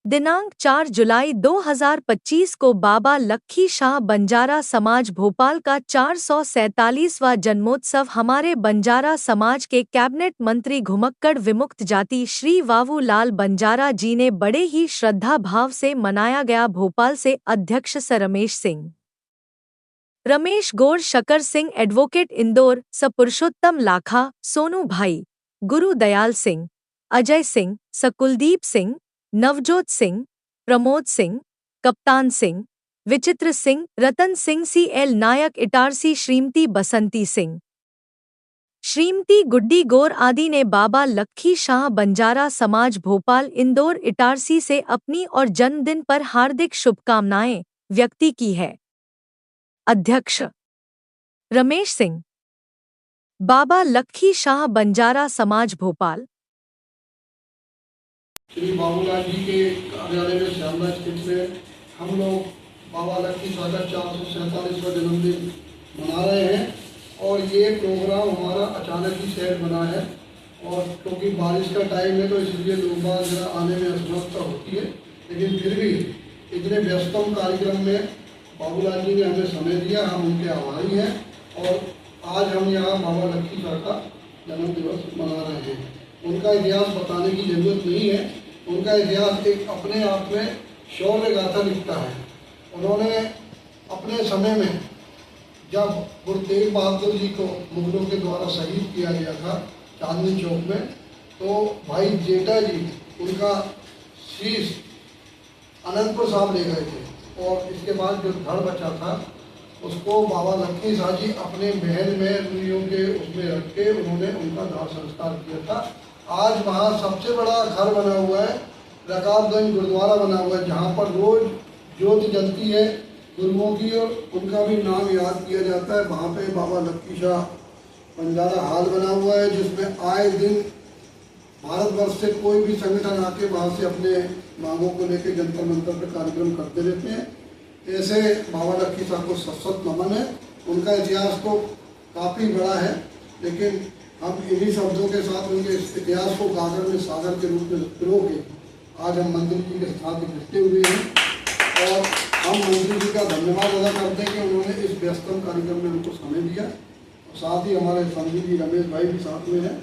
दिनांक 4 जुलाई 2025 को बाबा लक्खी शाह बंजारा समाज भोपाल का 447वां जन्मोत्सव हमारे बंजारा समाज के कैबिनेट मंत्री घुमक्कड़ विमुक्त जाति श्री वावू लाल बंजारा जी ने बड़े ही श्रद्धा भाव से मनाया गया। भोपाल से अध्यक्ष स रमेश गौर, शकर सिंह एडवोकेट, इंदौर स पुरुषोत्तम लाखा, सोनू भाई, गुरु दयाल सिंह, अजय सिंह स कुलदीप सिंह, नवजोत सिंह, प्रमोद सिंह, कप्तान सिंह, विचित्र सिंह, रतन सिंह, CL नायक, इटारसी श्रीमती बसंती सिंह, श्रीमती गुड्डी गौर आदि ने बाबा लक्खी शाह बंजारा समाज भोपाल इंदौर इटारसी से अपनी और जन्मदिन पर हार्दिक शुभकामनाएं व्यक्त की है। अध्यक्ष रमेश सिंह, बाबा लक्खी शाह बंजारा समाज भोपाल। श्री बाबूलाल जी के कार्यालय में श्यामला स्थित में हम लोग बाबा लक्खी शाह का 447वां जन्मदिन मना रहे हैं और ये प्रोग्राम हमारा अचानक ही सेट बना है और क्योंकि बारिश का टाइम है तो इसलिए लोग बाग आने में असमर्थता होती है, लेकिन फिर भी इतने व्यस्तम कार्यक्रम में बाबूलाल जी ने हमें समय दिया, हम उनके आभारी हैं और आज हम यहाँ बाबा लक्खी शाह का जन्म दिवस मना रहे हैं। उनका इतिहास बताने की जरूरत नहीं है, उनका इतिहास एक अपने आप में शौर्य गाथा लिखता है। उन्होंने अपने समय में जब गुरु तेग बहादुर जी को मुगलों के द्वारा शहीद किया गया था चांदनी चौक में, तो भाई जेठा जी उनका शीश अनंतपुर साहब ले गए थे और इसके बाद जो धड़ बचा था उसको बाबा लक्खी शाह जी अपने महल में रुइयों के उसमें रख के उन्होंने उनका दाह संस्कार किया था। आज वहाँ सबसे बड़ा घर बना हुआ है, रकाबगंज गुरुद्वारा बना हुआ है, जहाँ पर रोज ज्योत जलती है गुरुओं की और उनका भी नाम याद किया जाता है। वहाँ पे बाबा लक्खी शाह बंजारा हाल बना हुआ है जिसमें आए दिन भारतवर्ष से कोई भी संगठन आके वहाँ से अपने मांगों को लेकर जंतर मंतर पर कार्यक्रम करते रहते हैं। ऐसे बाबा लक्खी शाह को सशक्त नमन है। उनका इतिहास तो काफ़ी बड़ा है, लेकिन हम इन्हीं शब्दों के साथ उनके इतिहास को गागर में सागर के रूप में पिरो के आज हम मंदिर जी के साथ इकट्ठे हुए हैं और हम मंदिर जी का धन्यवाद अदा करते हैं कि उन्होंने इस व्यस्तम कार्यक्रम में उनको समय दिया और साथ ही हमारे संगी जी रमेश भाई भी साथ में हैं।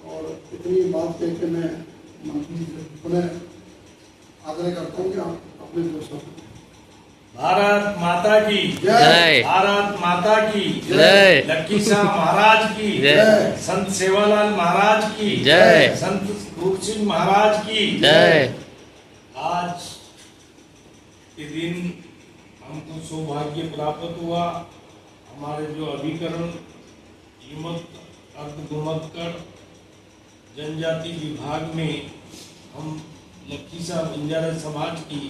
और इतनी बात कह के मैं मंत्री जी से पुनः आग्रह करता हूँ कि आप अपने दोस्तों भारत माता की जय, भारत माता की जय, लक्खी शाह महाराज की जय, संत सेवालाल महाराज की जय, संत रूप सिंह महाराज की जय। आज के दिन हमको सौभाग्य प्राप्त हुआ। हमारे जो अभिकरण अर्ध घुमक्कड़ जनजाति विभाग में हम लक्खी शाह बंजारा समाज की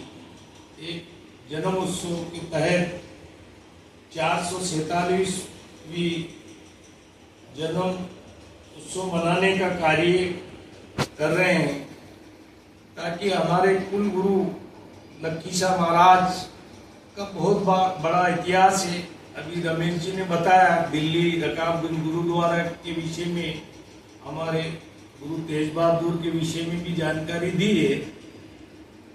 एक जन्म उत्सव के तहत 447वीं जन्म उत्सव मनाने का कार्य कर रहे हैं ताकि हमारे कुल गुरु लक्खी शाह महाराज का बहुत बड़ा इतिहास है। अभी रमेश जी ने बताया दिल्ली रकाबगंज गुरुद्वारा के विषय में, हमारे गुरु तेज बहादुर के विषय में भी जानकारी दी है।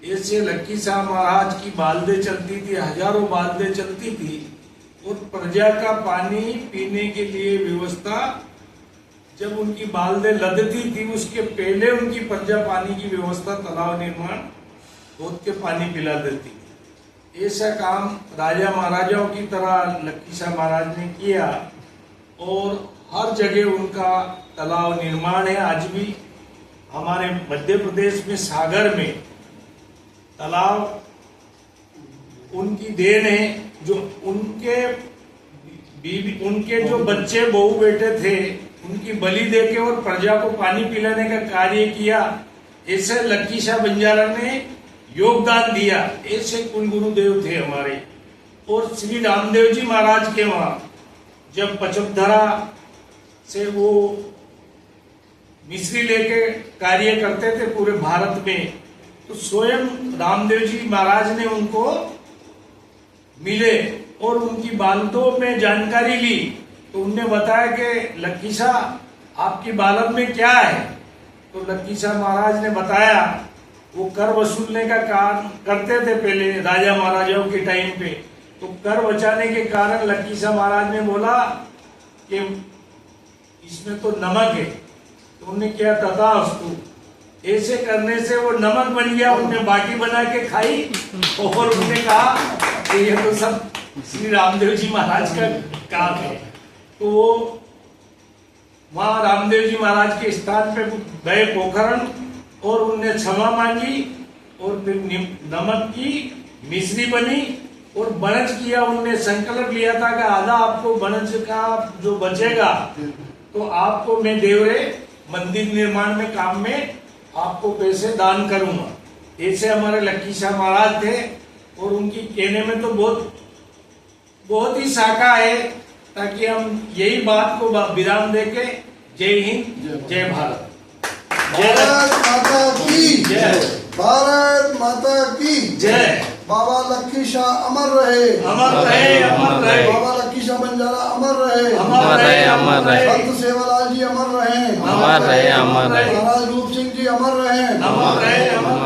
ऐसे लक्खी शाह महाराज की बाल्दें चलती थी, हजारों बाल्दें चलती थी और प्रजा का पानी पीने के लिए व्यवस्था जब उनकी बाल्दें लदती थी उसके पहले उनकी प्रजा पानी की व्यवस्था तालाब निर्माण खोद के पानी पिला देती थी। ऐसा काम राजा महाराजाओं की तरह लक्खी शाह महाराज ने किया और हर जगह उनका तालाब निर्माण है। आज भी हमारे मध्य प्रदेश में सागर में तालाब उनकी देन है, जो उनके जो बच्चे बहू बेटे थे उनकी बलि देके और प्रजा को पानी पिलाने का कार्य किया। ऐसे लक्खी शाह बंजारा ने योगदान दिया। ऐसे कुल गुरुदेव थे हमारे। और श्री रामदेव जी महाराज के वहां जब पचमधरा से वो मिस्री लेके कार्य करते थे पूरे भारत में, तो स्वयं रामदेव जी महाराज ने उनको मिले और उनकी बालतों में जानकारी ली। तो उनने बताया कि लक्खी शाह आपकी बालत में क्या है। तो लक्खी शाह महाराज ने बताया वो कर वसूलने का काम करते थे पहले राजा महाराजाओं के टाइम पे। तो कर बचाने के कारण लक्की शाह महाराज ने बोला कि इसमें तो नमक है, तो उन्होंने किया तथास्तु। ऐसे करने से वो नमक बन गया, उन्होंने बाटी बना के खाई और उन्होंने कहा कि ये तो सब श्री रामदेव जी महाराज का काम है। तो वो वहां रामदेव जी महाराज के स्थान पे गए पोखरण और उनने क्षमा मांगी और फिर नमक की मिश्री बनी और बनज किया। उनने संकल्प लिया था कि आधा आपको बनज का जो बचेगा तो आपको मैं देवरे मंदिर निर्माण में काम में आपको पैसे दान करूंगा। ऐसे हमारे लक्की शाह महाराज थे और उनकी कहने में तो बहुत ही शाखा है, ताकि हम यही बात को विराम देके जय हिंद जय भारत। भारत माता की जय। भारत माता की जय। बाबा लक्की शाह अमर रहे, अमर रहे, अमर रहे। बाबा लक्की शाह बंजारा अमर रहे, अमर रहे, अमर रहे। संत सेवालाल जी अमर रहे, अमर रहे, अमर रहे। महाराज रूप सिंह जी अमर रहे, अमर रहे, अमर